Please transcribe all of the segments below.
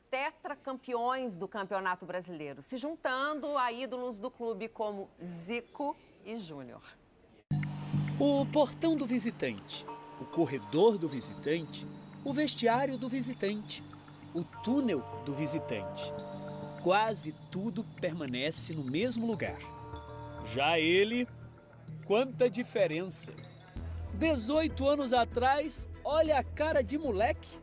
tetracampeões do Campeonato Brasileiro, se juntando a ídolos do clube como Zico e Júnior. O portão do visitante, o corredor do visitante, o vestiário do visitante, o túnel do visitante. Quase tudo permanece no mesmo lugar. Já ele, quanta diferença! 18 anos atrás, olha a cara de moleque.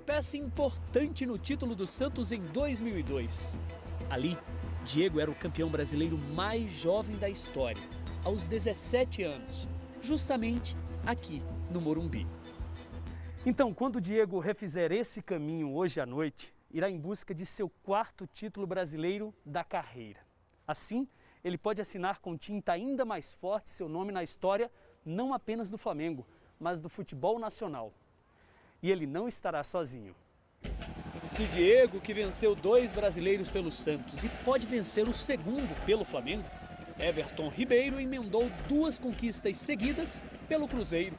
Peça importante no título do Santos em 2002. Ali, Diego era o campeão brasileiro mais jovem da história, aos 17 anos, justamente aqui no Morumbi. Então, quando o Diego refizer esse caminho hoje à noite, irá em busca de seu 4º título brasileiro da carreira. Assim, ele pode assinar com tinta ainda mais forte seu nome na história, não apenas do Flamengo, mas do futebol nacional. E ele não estará sozinho. Se Diego, que venceu 2 brasileiros pelo Santos e pode vencer o 2º pelo Flamengo, Everton Ribeiro emendou 2 conquistas seguidas pelo Cruzeiro.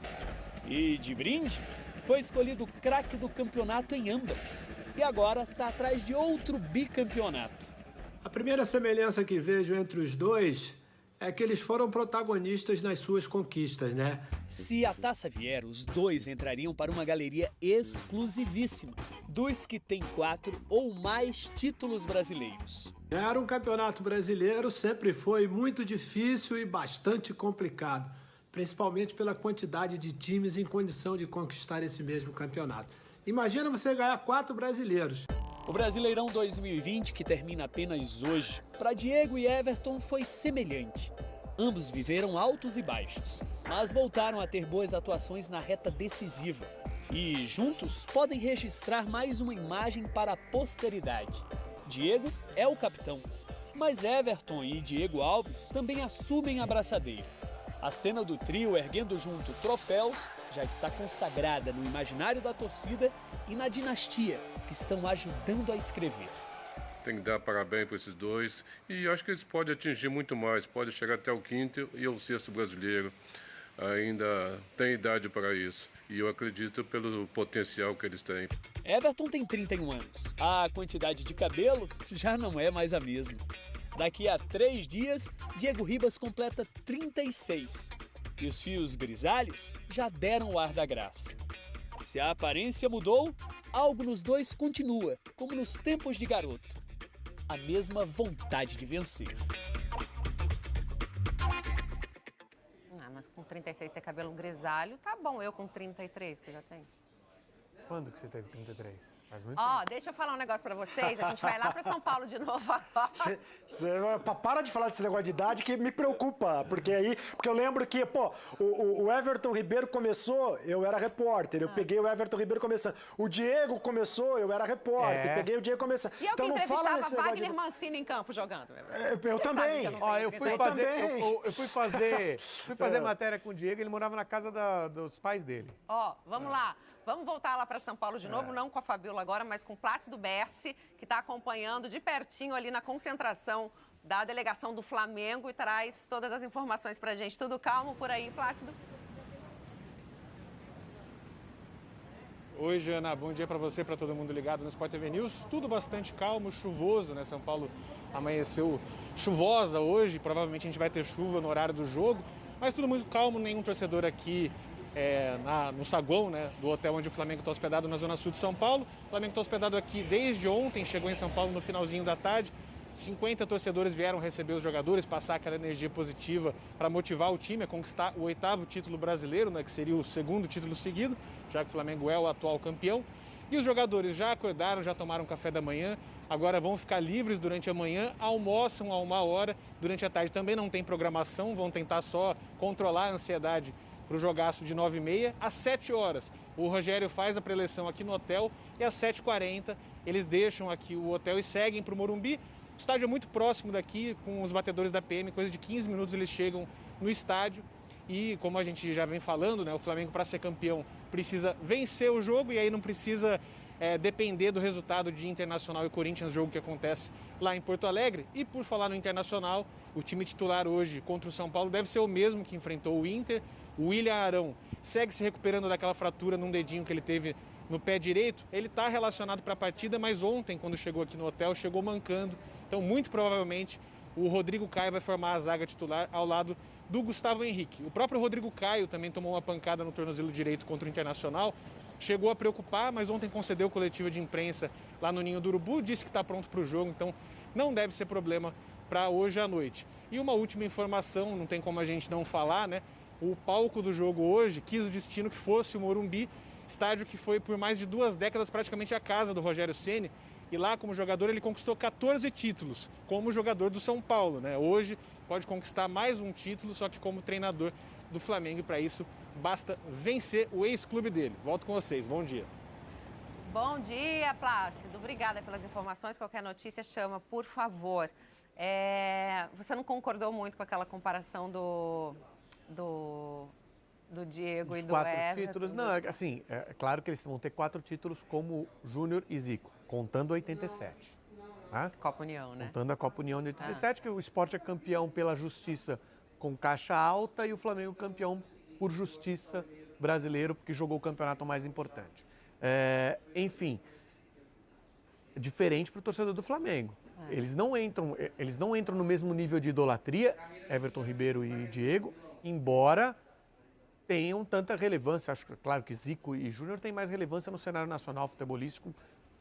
E de brinde, foi escolhido craque do campeonato em ambas. E agora está atrás de outro bicampeonato. A primeira semelhança que vejo entre os dois é que eles foram protagonistas nas suas conquistas, né? Se a taça vier, os dois entrariam para uma galeria exclusivíssima dos que têm 4 ou mais títulos brasileiros. Era um campeonato brasileiro, sempre foi muito difícil e bastante complicado, principalmente pela quantidade de times em condição de conquistar esse mesmo campeonato. Imagina você ganhar 4 brasileiros. O Brasileirão 2020, que termina apenas hoje, para Diego e Everton foi semelhante. Ambos viveram altos e baixos, mas voltaram a ter boas atuações na reta decisiva. E juntos podem registrar mais uma imagem para a posteridade. Diego é o capitão, mas Everton e Diego Alves também assumem a braçadeira. A cena do trio erguendo junto troféus já está consagrada no imaginário da torcida e na dinastia que estão ajudando a escrever. Tem que dar parabéns para esses dois e acho que eles podem atingir muito mais, podem chegar até o 5º e o 6º brasileiro. Ainda tem idade para isso e eu acredito pelo potencial que eles têm. Everton tem 31 anos. A quantidade de cabelo já não é mais a mesma. Daqui a 3 dias, Diego Ribas completa 36. E os fios grisalhos já deram o ar da graça. Se a aparência mudou, algo nos dois continua, como nos tempos de garoto. A mesma vontade de vencer. Mas com 36 ter cabelo grisalho, tá bom. Eu com 33, que eu já tenho. Quando que você teve 33? Faz muito tempo. Deixa eu falar um negócio pra vocês. A gente vai lá pra São Paulo de novo agora. Para de falar desse negócio de idade que me preocupa. Porque eu lembro que, o Everton Ribeiro começou, eu era repórter. Eu peguei o Everton Ribeiro começando. O Diego começou, eu era repórter. Peguei o Diego começando. E eu então que não fala entrevistava desse Wagner Mancini em campo jogando. Eu também. Eu fui fazer matéria com o Diego, ele morava na casa dos pais dele. Vamos lá. Vamos voltar lá para São Paulo de novo, não com a Fabiola agora, mas com o Plácido Berce, que está acompanhando de pertinho ali na concentração da delegação do Flamengo e traz todas as informações para a gente. Tudo calmo por aí, Plácido? Oi, Jana. Bom dia para você, para todo mundo ligado no Sport TV News. Tudo bastante calmo, chuvoso, né? São Paulo amanheceu chuvosa hoje, provavelmente a gente vai ter chuva no horário do jogo, mas tudo muito calmo, nenhum torcedor aqui no saguão, né, do hotel onde o Flamengo está hospedado na zona sul de São Paulo. O Flamengo está hospedado aqui desde ontem, chegou em São Paulo no finalzinho da tarde. 50 torcedores vieram receber os jogadores, passar aquela energia positiva para motivar o time a conquistar o 8º título brasileiro, né, que seria o 2º título seguido, já que o Flamengo é o atual campeão. E os jogadores já acordaram, já tomaram café da manhã, agora vão ficar livres durante a manhã, almoçam a 1h, durante a tarde também não tem programação, vão tentar só controlar a ansiedade para o jogaço de 9h30 às 7h. O Rogério faz a preleção aqui no hotel e às 7h40 eles deixam aqui o hotel e seguem para o Morumbi. O estádio é muito próximo daqui, com os batedores da PM, coisa de 15 minutos eles chegam no estádio. E como a gente já vem falando, né, o Flamengo, para ser campeão, precisa vencer o jogo e aí não precisa depender do resultado de Internacional e Corinthians, jogo que acontece lá em Porto Alegre. E por falar no Internacional, o time titular hoje contra o São Paulo deve ser o mesmo que enfrentou o Inter. O William Arão segue se recuperando daquela fratura num dedinho que ele teve no pé direito, ele está relacionado para a partida, mas ontem, quando chegou aqui no hotel, chegou mancando. Então, muito provavelmente, o Rodrigo Caio vai formar a zaga titular ao lado do Gustavo Henrique. O próprio Rodrigo Caio também tomou uma pancada no tornozelo direito contra o Internacional, chegou a preocupar, mas ontem concedeu coletiva de imprensa lá no Ninho do Urubu, disse que está pronto para o jogo, então não deve ser problema para hoje à noite. E uma última informação, não tem como a gente não falar, né? O palco do jogo hoje quis o destino que fosse o Morumbi, estádio que foi por mais de 2 décadas praticamente a casa do Rogério Ceni. E lá, como jogador, ele conquistou 14 títulos, como jogador do São Paulo, né? Hoje pode conquistar mais um título, só que como treinador do Flamengo. E para isso, basta vencer o ex-clube dele. Volto com vocês. Bom dia. Bom dia, Plácido. Obrigada pelas informações. Qualquer notícia, chama, por favor. Você não concordou muito com aquela comparação do Diego e do Everton? Títulos, não, assim, é claro que eles vão ter 4 títulos como Júnior e Zico, contando 87. Tá? Copa União, né? Contando a Copa União de 87, que o Sport é campeão pela justiça com caixa alta e o Flamengo campeão por justiça brasileiro, porque jogou o campeonato mais importante. Enfim, diferente para o torcedor do Flamengo. Eles não entram no mesmo nível de idolatria, Everton Ribeiro e Diego, embora tenham tanta relevância. Acho que, claro, que Zico e Júnior têm mais relevância no cenário nacional futebolístico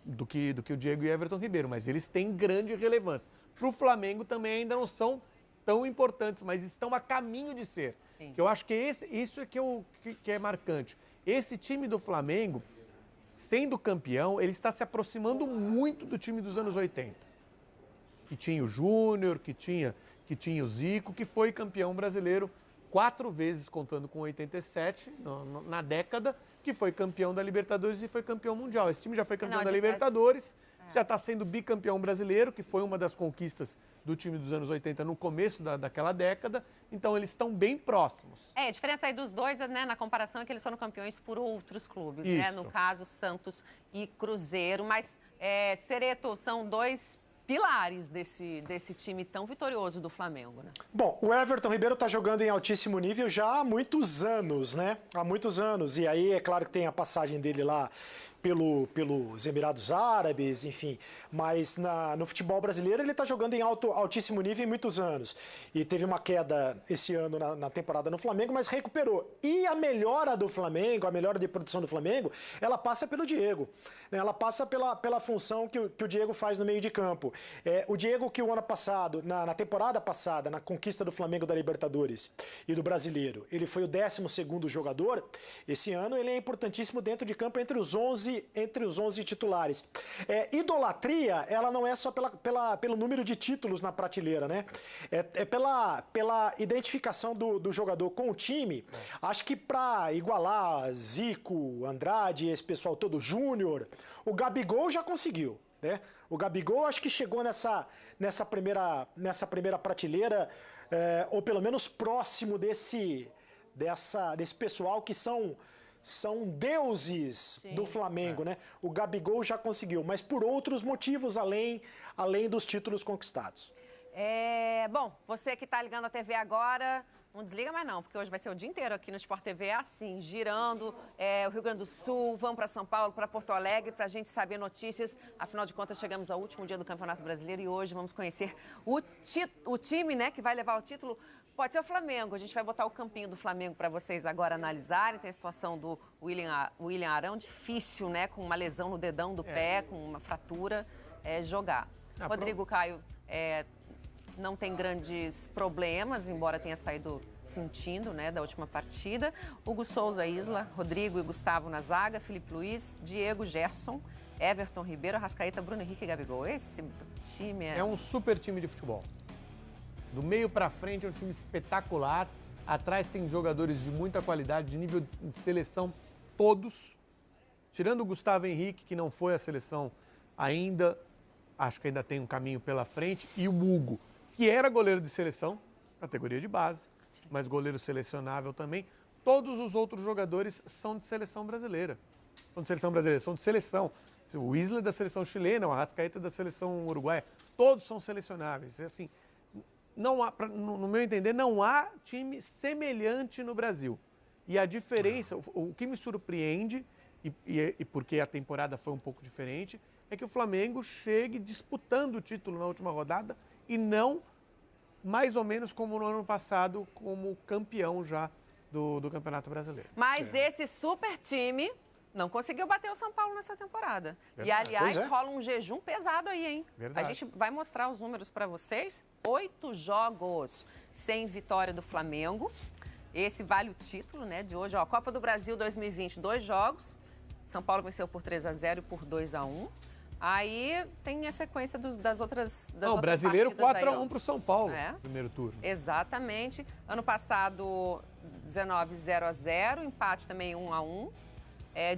do que o Diego e Everton Ribeiro, mas eles têm grande relevância. Para o Flamengo também ainda não são tão importantes, mas estão a caminho de ser. Sim. Que eu acho que isso é que é marcante. Esse time do Flamengo, sendo campeão, ele está se aproximando muito do time dos anos 80. Que tinha o Júnior, que tinha o Zico, que foi campeão brasileiro 4 vezes, contando com 87, na década, que foi campeão da Libertadores e foi campeão mundial. Esse time já foi campeão da Libertadores, já está sendo bicampeão brasileiro, que foi uma das conquistas do time dos anos 80 no começo daquela década. Então, eles estão bem próximos. A diferença aí dos dois, né, na comparação, é que eles foram campeões por outros clubes, né? No caso, Santos e Cruzeiro. Mas, Cereto, são 2 pilares desse time tão vitorioso do Flamengo, né? Bom, o Everton Ribeiro está jogando em altíssimo nível já há muitos anos, né? Há muitos anos. E aí, é claro que tem a passagem dele lá pelos Emirados Árabes, enfim. Mas no futebol brasileiro ele está jogando em altíssimo nível em muitos anos. E teve uma queda esse ano na temporada no Flamengo, mas recuperou. E a melhora do Flamengo, a melhora de produção do Flamengo, ela passa pelo Diego. Né? Ela passa pela função que o Diego faz no meio de campo. O Diego que o ano passado, na temporada passada, na conquista do Flamengo da Libertadores e do Brasileiro, ele foi o 12º jogador. Esse ano ele é importantíssimo dentro de campo entre os 11 titulares. Idolatria, ela não é só pelo número de títulos na prateleira, né? Pela identificação do jogador com o time. Acho que para igualar Zico, Andrade, esse pessoal todo, Júnior, o Gabigol já conseguiu. Né? O Gabigol acho que chegou nessa primeira prateleira, ou pelo menos próximo desse pessoal que são deuses Sim, do Flamengo, né? O Gabigol já conseguiu, mas por outros motivos além dos títulos conquistados. Bom, você que está ligando a TV agora, não desliga mais não, porque hoje vai ser o dia inteiro aqui no Sport TV, assim, girando o Rio Grande do Sul, vamos para São Paulo, para Porto Alegre, para a gente saber notícias. Afinal de contas, chegamos ao último dia do Campeonato Brasileiro e hoje vamos conhecer o time, né, que vai levar o título. Pode ser o Flamengo. A gente vai botar o campinho do Flamengo para vocês agora analisarem. Tem a situação do William Arão, difícil, né, com uma lesão no dedão do pé, com uma fratura, jogar. Rodrigo Caio não tem grandes problemas, embora tenha saído sentindo, né, da última partida. Hugo Souza, Isla, Rodrigo e Gustavo na zaga, Felipe Luiz, Diego, Gerson, Everton Ribeiro, Arrascaeta, Bruno Henrique e Gabigol. Esse time é um super time de futebol. Do meio para frente é um time espetacular. Atrás tem jogadores de muita qualidade, de nível de seleção, todos. Tirando o Gustavo Henrique, que não foi à seleção ainda, acho que ainda tem um caminho pela frente. E o Hugo, que era goleiro de seleção, categoria de base, mas goleiro selecionável também. Todos os outros jogadores são de seleção brasileira. São de seleção. O Isla é da seleção chilena, o Arrascaeta é da seleção uruguaia. Todos são selecionáveis. É assim, não há, no meu entender, não há time semelhante no Brasil. E a diferença, o que me surpreende e porque a temporada foi um pouco diferente, é que o Flamengo chegue disputando o título na última rodada e não mais ou menos como no ano passado, como campeão já do Campeonato Brasileiro. Mas esse super time não conseguiu bater o São Paulo nessa temporada. Verdade. E, aliás, Pois é. rola um jejum pesado aí, hein? Verdade. A gente vai mostrar os números para vocês. 8 jogos sem vitória do Flamengo. Esse vale o título, né, de hoje. Ó, Copa do Brasil 2020, 2 jogos. São Paulo venceu por 3-0 e por 2-1. Aí tem a sequência das outras Não, o brasileiro 4-1 para para o São Paulo, É. primeiro turno. Exatamente. Ano passado, 19, 0-0, empate também 1-1.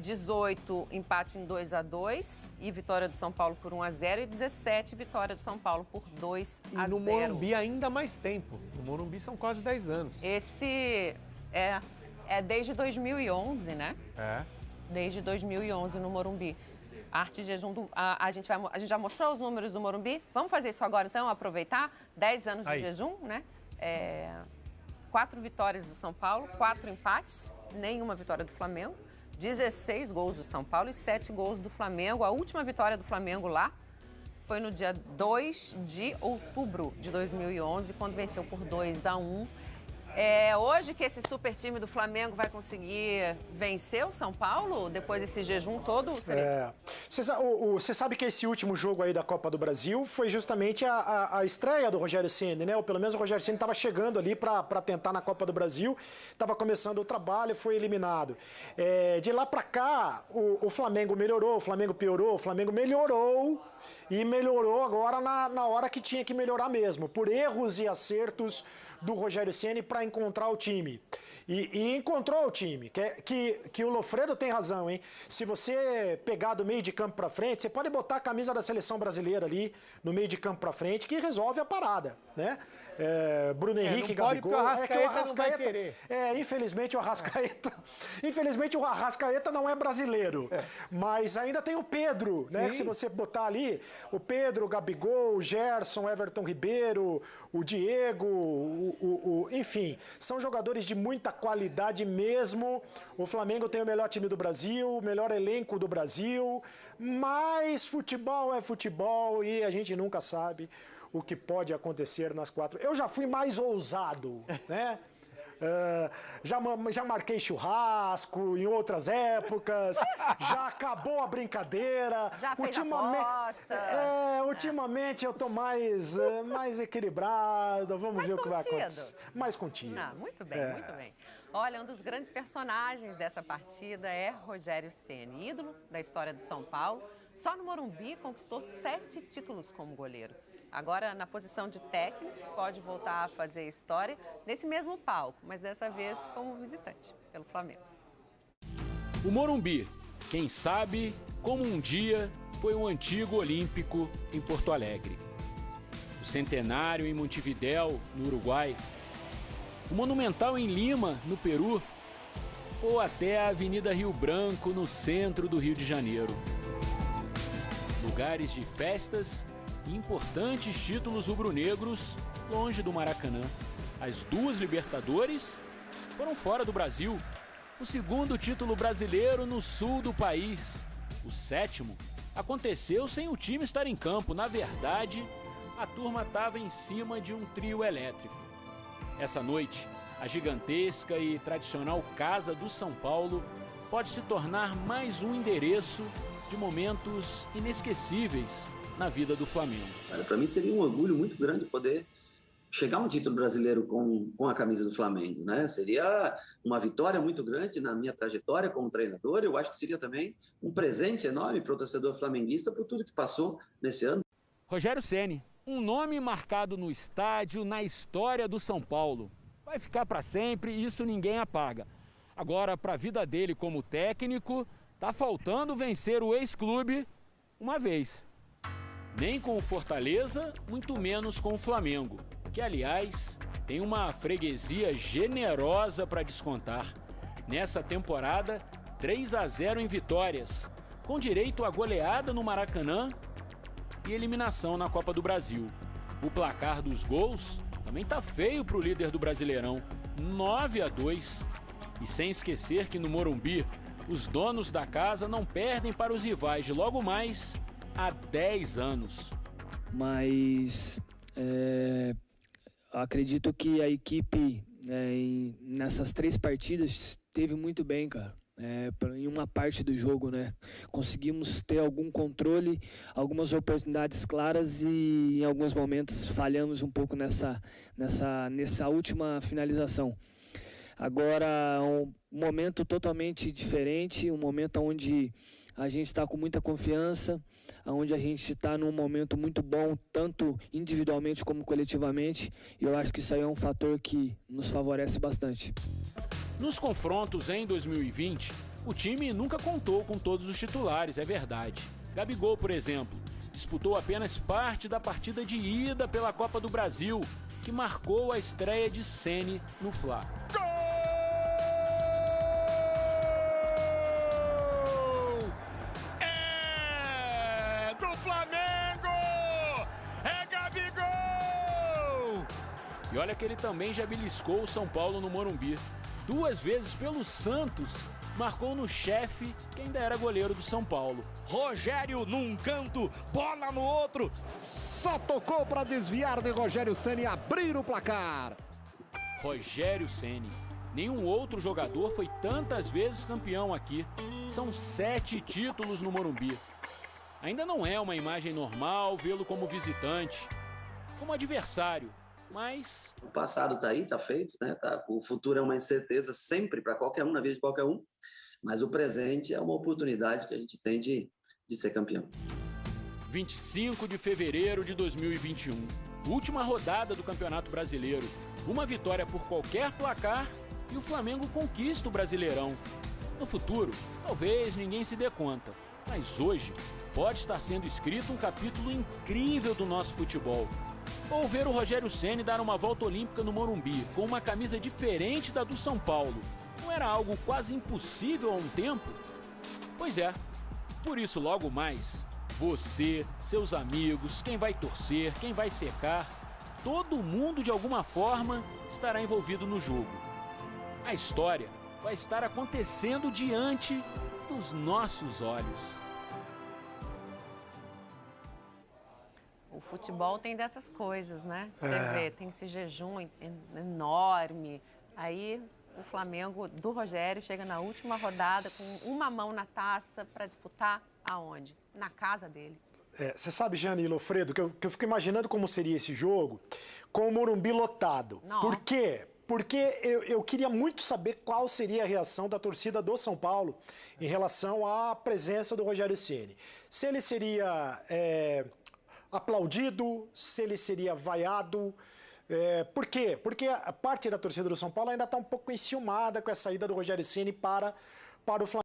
18, empate em 2-2 e vitória do São Paulo por 1-0. E 17, vitória do São Paulo por 2-0. E no Morumbi ainda mais tempo. No Morumbi são quase 10 anos. Esse é desde 2011, né? É. Desde 2011 no Morumbi. Arte de jejum, a gente já mostrou os números do Morumbi. Vamos fazer isso agora, então, aproveitar. 10 anos de jejum, né? 4 vitórias do São Paulo, 4 empates, nenhuma vitória do Flamengo. 16 gols do São Paulo e 7 gols do Flamengo. A última vitória do Flamengo lá foi no dia 2 de outubro de 2011, quando venceu por 2-1. Hoje que esse super time do Flamengo vai conseguir vencer o São Paulo, depois desse jejum todo? Você sabe que esse último jogo aí da Copa do Brasil foi justamente a estreia do Rogério Ceni, né? Ou pelo menos o Rogério Ceni estava chegando ali para tentar na Copa do Brasil, estava começando o trabalho, foi eliminado. De lá para cá, o Flamengo melhorou, o Flamengo piorou, o Flamengo melhorou. E melhorou agora na hora que tinha que melhorar mesmo, por erros e acertos do Rogério Ceni para encontrar o time. E encontrou o time, que o Lofredo tem razão, hein? Se você pegar do meio de campo para frente, você pode botar a camisa da seleção brasileira ali no meio de campo para frente, que resolve a parada, né? Bruno Henrique, Gabigol. O Arrascaeta não vai querer. Infelizmente o Arrascaeta não é brasileiro, mas ainda tem o Pedro, né? Que se você botar ali, o Pedro, o Gabigol, o Gerson, o Everton Ribeiro, o Diego, enfim, são jogadores de muita qualidade mesmo. O Flamengo tem o melhor time do Brasil, o melhor elenco do Brasil, mas futebol é futebol e a gente nunca sabe o que pode acontecer nas 4. Eu já fui mais ousado, né? Já marquei churrasco em outras épocas, já acabou a brincadeira. Já fez aposta. Ultimamente eu tô mais equilibrado, vamos ver o que vai acontecer. Mais contido. Muito bem, muito bem. Olha, um dos grandes personagens dessa partida é Rogério Ceni, ídolo da história do São Paulo. Só no Morumbi conquistou 7 títulos como goleiro. Agora, na posição de técnico, pode voltar a fazer história nesse mesmo palco, mas dessa vez como visitante, pelo Flamengo. O Morumbi, quem sabe, como um dia foi um antigo Olímpico em Porto Alegre. O Centenário em Montevidéu, no Uruguai. O Monumental em Lima, no Peru. Ou até a Avenida Rio Branco, no centro do Rio de Janeiro. Lugares de festas e importantes títulos rubro-negros longe do Maracanã. As 2 Libertadores foram fora do Brasil. O 2º título brasileiro no sul do país. O 7º aconteceu sem o time estar em campo. Na verdade, a turma estava em cima de um trio elétrico. Essa noite, a gigantesca e tradicional Casa do São Paulo pode se tornar mais um endereço de momentos inesquecíveis na vida do Flamengo. Para mim seria um orgulho muito grande poder chegar a um título brasileiro com a camisa do Flamengo, né? Seria uma vitória muito grande na minha trajetória como treinador. Eu acho que seria também um presente enorme para o torcedor flamenguista por tudo que passou nesse ano. Rogério Ceni, um nome marcado no estádio, na história do São Paulo. Vai ficar para sempre e isso ninguém apaga. Agora, para a vida dele como técnico, tá faltando vencer o ex-clube uma vez. Nem com o Fortaleza, muito menos com o Flamengo, que, aliás, tem uma freguesia generosa para descontar. Nessa temporada, 3-0 em vitórias, com direito a goleada no Maracanã e eliminação na Copa do Brasil. O placar dos gols também tá feio para o líder do Brasileirão, 9-2. E sem esquecer que no Morumbi, Os donos da casa não perdem para os rivais de logo mais há 10 anos. Mas acredito que a equipe nessas 3 partidas esteve muito bem, cara. Em uma parte do jogo, né? Conseguimos ter algum controle, algumas oportunidades claras e em alguns momentos falhamos um pouco nessa última finalização. Agora, um momento totalmente diferente, um momento onde a gente está com muita confiança, onde a gente está num momento muito bom, tanto individualmente como coletivamente, e eu acho que isso aí é um fator que nos favorece bastante. Nos confrontos em 2020, o time nunca contou com todos os titulares, é verdade. Gabigol, por exemplo, disputou apenas parte da partida de ida pela Copa do Brasil, que marcou a estreia de Ceni no Fla. Gol! É do Flamengo! É Gabigol! E olha que ele também já beliscou o São Paulo no Morumbi. 2 vezes pelo Santos, marcou no chefe, que ainda era goleiro do São Paulo. Rogério num canto, bola no outro, só tocou para desviar de Rogério Ceni e abrir o placar. Rogério Ceni. Nenhum outro jogador foi tantas vezes campeão aqui. São 7 títulos no Morumbi. Ainda não é uma imagem normal vê-lo como visitante, como adversário. Mas o passado está aí, está feito, né? O futuro é uma incerteza sempre para qualquer um, na vida de qualquer um. Mas o presente é uma oportunidade que a gente tem de ser campeão. 25 de fevereiro de 2021, última rodada do Campeonato Brasileiro. Uma vitória por qualquer placar e o Flamengo conquista o Brasileirão. No futuro, talvez ninguém se dê conta, mas hoje pode estar sendo escrito um capítulo incrível do nosso futebol. Ou ver o Rogério Ceni dar uma volta olímpica no Morumbi com uma camisa diferente da do São Paulo. Não era algo quase impossível há um tempo? Pois é. Por isso, logo mais, você, seus amigos, quem vai torcer, quem vai secar, todo mundo de alguma forma estará envolvido no jogo. A história vai estar acontecendo diante dos nossos olhos. O futebol tem dessas coisas, né? Você vê, tem esse jejum enorme. Aí o Flamengo do Rogério chega na última rodada com uma mão na taça para disputar aonde? Na casa dele. Você sabe, Jane e Lofredo, que eu fico imaginando como seria esse jogo com o Morumbi lotado. Não. Por quê? Porque eu queria muito saber qual seria a reação da torcida do São Paulo em relação à presença do Rogério Ceni. Se ele seria aplaudido, se ele seria vaiado. Por quê? Porque a parte da torcida do São Paulo ainda está um pouco enciumada com a saída do Rogério Ceni para o Flamengo.